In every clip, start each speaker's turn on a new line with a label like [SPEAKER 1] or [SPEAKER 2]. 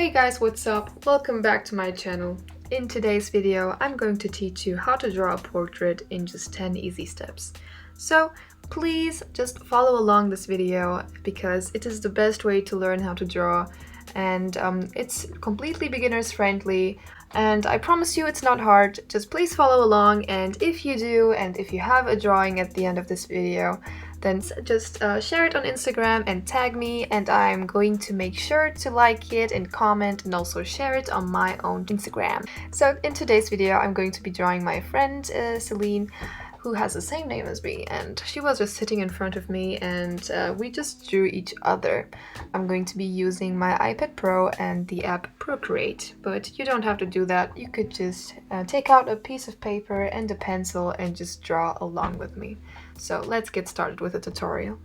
[SPEAKER 1] Hey guys, what's up? Welcome back to my channel. In today's video, I'm going to teach you how to draw a portrait in just 10 easy steps. So please just follow along this video because it is the best way to learn how to draw, and it's completely beginners friendly, and I promise you it's not hard. Just please follow along, and if you do, and if you have a drawing at the end of this video, then just share it on Instagram and tag me, and I'm going to make sure to like it and comment and also share it on my own Instagram. So in today's video I'm going to be drawing my friend Celine, who has the same name as me, and she was just sitting in front of me and we just drew each other. I'm going to be using my iPad Pro and the app Procreate, but you don't have to do that. You could just take out a piece of paper and a pencil and just draw along with me. So let's get started with the tutorial.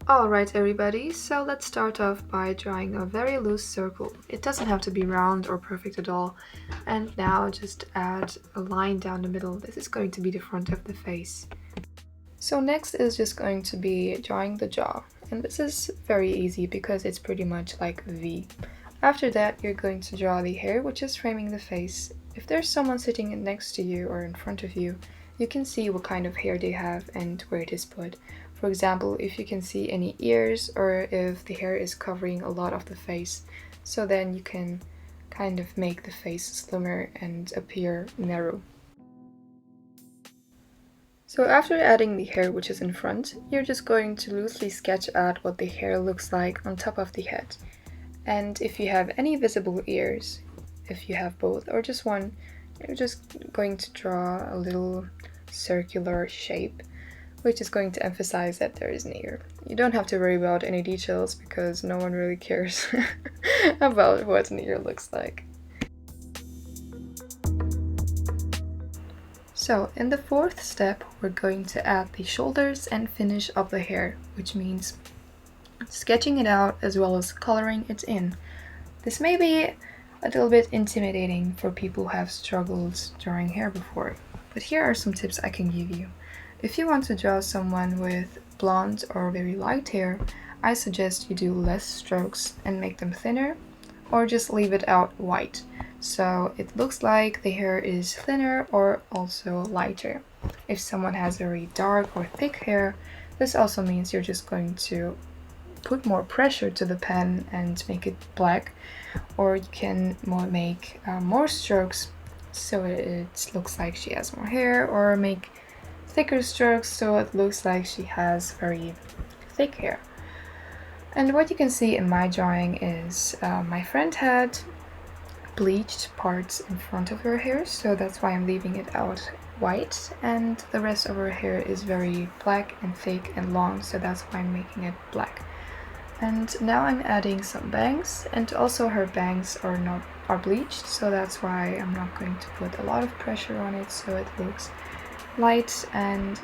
[SPEAKER 1] Alright everybody, so let's start off by drawing a very loose circle. It doesn't have to be round or perfect at all. And now just add a line down the middle. This is going to be the front of the face. So next is just going to be drawing the jaw. And this is very easy because it's pretty much like a V. After that you're going to draw the hair, which is framing the face. If there's someone sitting next to you or in front of you, you can see what kind of hair they have and where it is put. For example, if you can see any ears or if the hair is covering a lot of the face. So then you can kind of make the face slimmer and appear narrow. So after adding the hair, which is in front, you're just going to loosely sketch out what the hair looks like on top of the head. And if you have any visible ears, if you have both or just one, you're just going to draw a little circular shape, which is going to emphasize that there is an ear. You don't have to worry about any details because no one really cares about what an ear looks like. So in the fourth step, we're going to add the shoulders and finish up the hair, which means sketching it out as well as coloring it in. This may be a little bit intimidating for people who have struggled drawing hair before, but here are some tips I can give you. If you want to draw someone with blonde or very light hair, I suggest you do less strokes and make them thinner, or just leave it out white, so it looks like the hair is thinner or also lighter. If someone has very dark or thick hair, this also means you're just going to put more pressure to the pen and make it black, or you can make more strokes so it looks like she has more hair, or make thicker strokes so it looks like she has very thick hair. And what you can see in my drawing is my friend had bleached parts in front of her hair, so that's why I'm leaving it out white, and the rest of her hair is very black and thick and long, so that's why I'm making it black. And now I'm adding some bangs, and also her bangs are bleached, so that's why I'm not going to put a lot of pressure on it, so it looks light and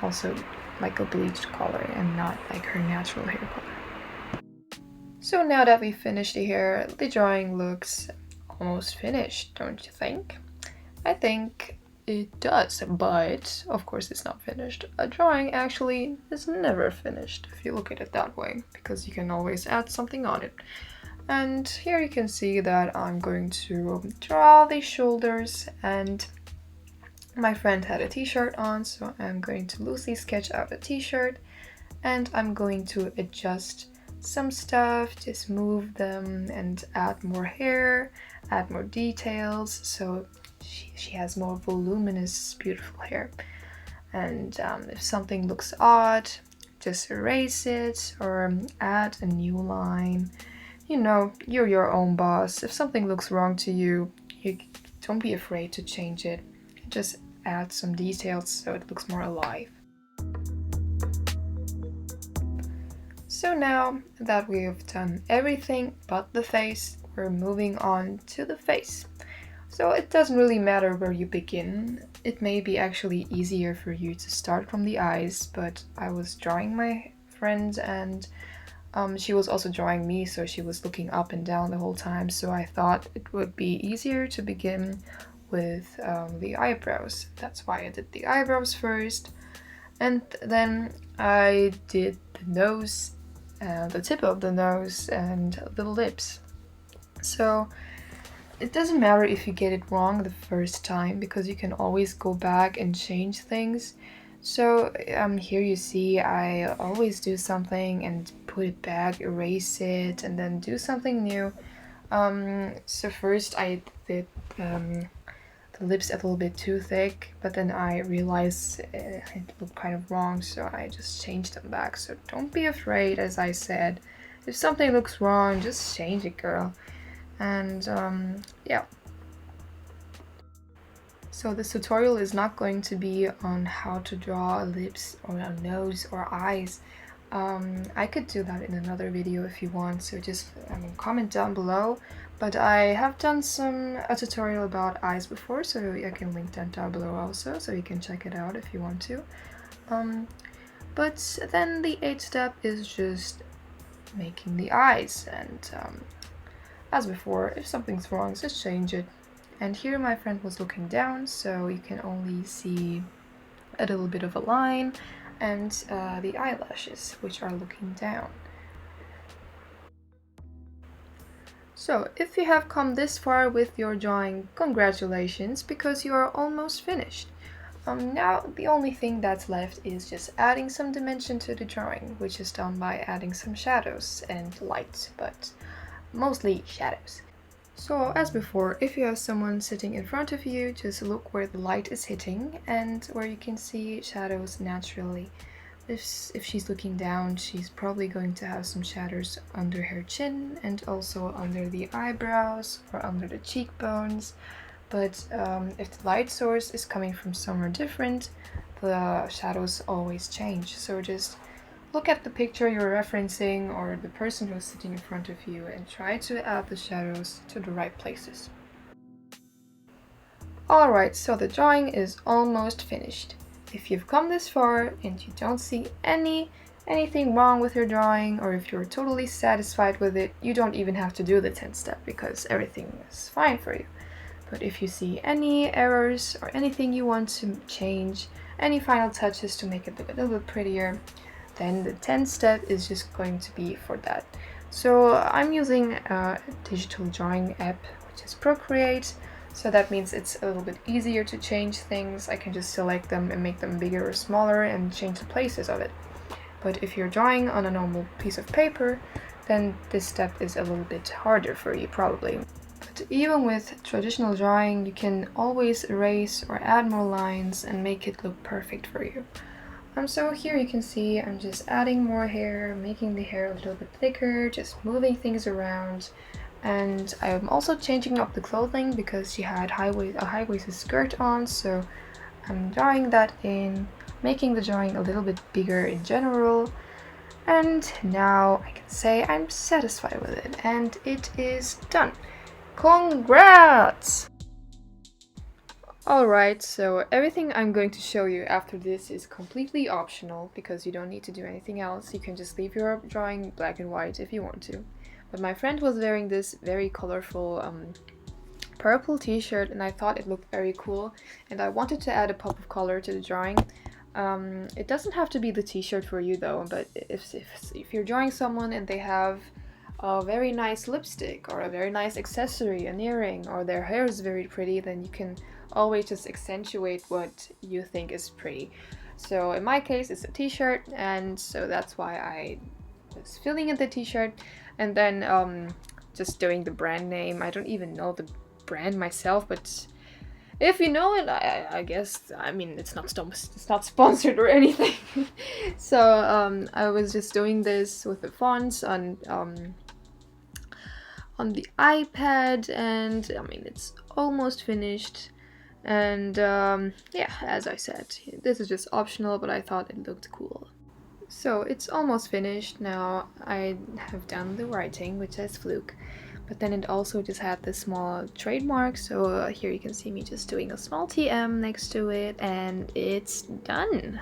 [SPEAKER 1] also like a bleached color and not like her natural hair color. So now that we finished the hair, the drawing looks almost finished, don't you think? I think it does, but of course it's not finished. A drawing actually is never finished if you look at it that way, because you can always add something on it. And here you can see that I'm going to draw the shoulders, and my friend had a t-shirt on, so I'm going to loosely sketch out a t-shirt, and I'm going to adjust some stuff, just move them and add more hair, add more details, so she has more voluminous, beautiful hair. And if something looks odd, just erase it or add a new line. You know, you're your own boss. If something looks wrong to you, don't be afraid to change it. Just add some details so it looks more alive. So now that we've done everything but the face, we're moving on to the face. So it doesn't really matter where you begin. It may be actually easier for you to start from the eyes, but I was drawing my friend and she was also drawing me, so she was looking up and down the whole time, so I thought it would be easier to begin with the eyebrows. That's why I did the eyebrows first, and then I did the nose, the tip of the nose and the lips. So it doesn't matter if you get it wrong the first time, because you can always go back and change things. So here you see I always do something and put it back, erase it, and then do something new. So first I did the lips a little bit too thick, but then I realized it looked kind of wrong, so I just changed them back. So don't be afraid, as I said. If something looks wrong, just change it, girl. And yeah. So this tutorial is not going to be on how to draw lips or a nose or eyes. I could do that in another video if you want, so just comment down below. But I have done a tutorial about eyes before, so I can link that down below also, so you can check it out if you want to. But then the 8th step is just making the eyes, and as before, if something's wrong, just change it. And here my friend was looking down, so you can only see a little bit of a line and the eyelashes, which are looking down. So if you have come this far with your drawing, congratulations, because you are almost finished. Now the only thing that's left is just adding some dimension to the drawing, which is done by adding some shadows and light, but mostly shadows. So as before, if you have someone sitting in front of you, just look where the light is hitting and where you can see shadows naturally. If she's looking down, she's probably going to have some shadows under her chin and also under the eyebrows or under the cheekbones. But if the light source is coming from somewhere different, the shadows always change. So just look at the picture you're referencing or the person who's sitting in front of you and try to add the shadows to the right places. Alright, so the drawing is almost finished. If you've come this far and you don't see anything wrong with your drawing, or if you're totally satisfied with it, you don't even have to do the 10th step because everything is fine for you. But if you see any errors or anything you want to change, any final touches to make it look a little bit prettier, then the 10th step is just going to be for that. So I'm using a digital drawing app, which is Procreate. So that means it's a little bit easier to change things. I can just select them and make them bigger or smaller and change the places of it. But if you're drawing on a normal piece of paper, then this step is a little bit harder for you probably. But even with traditional drawing, you can always erase or add more lines and make it look perfect for you. So here you can see I'm just adding more hair, making the hair a little bit thicker, just moving things around. And I'm also changing up the clothing because she had a high-waisted skirt on, so I'm drawing that in, making the drawing a little bit bigger in general. And now I can say I'm satisfied with it, and it is done. Congrats! Alright, so everything I'm going to show you after this is completely optional because you don't need to do anything else. You can just leave your drawing black and white if you want to. But my friend was wearing this very colorful purple t-shirt and I thought it looked very cool and I wanted to add a pop of color to the drawing. It doesn't have to be the t-shirt for you though, but if you're drawing someone and they have a very nice lipstick or a very nice accessory, an earring, or their hair is very pretty, then you can always just accentuate what you think is pretty. So in my case it's a t-shirt, and so that's why I was filling in the t-shirt and then just doing the brand name. I don't even know the brand myself, but if you know it, I guess, I mean, it's not sponsored or anything. So I was just doing this with the fonts on the iPad, and I mean, it's almost finished. And yeah, as I said, this is just optional, but I thought it looked cool. So it's almost finished now. I have done the writing, which says Fluke, but then it also just had this small trademark, so here you can see me just doing a small TM next to it, and it's done.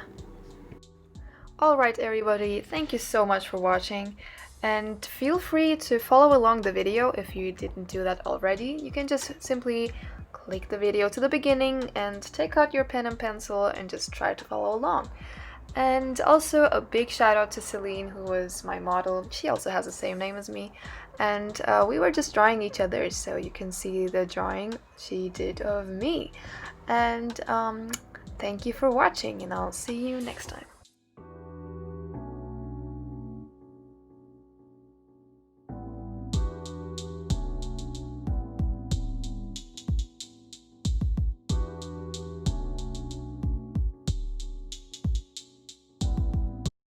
[SPEAKER 1] Alright everybody, thank you so much for watching, and feel free to follow along the video if you didn't do that already. You can just simply click the video to the beginning and take out your pen and pencil and just try to follow along. And also a big shout out to Celine, who was my model. She also has the same name as me. And we were just drawing each other, so you can see the drawing she did of me. And thank you for watching, and I'll see you next time.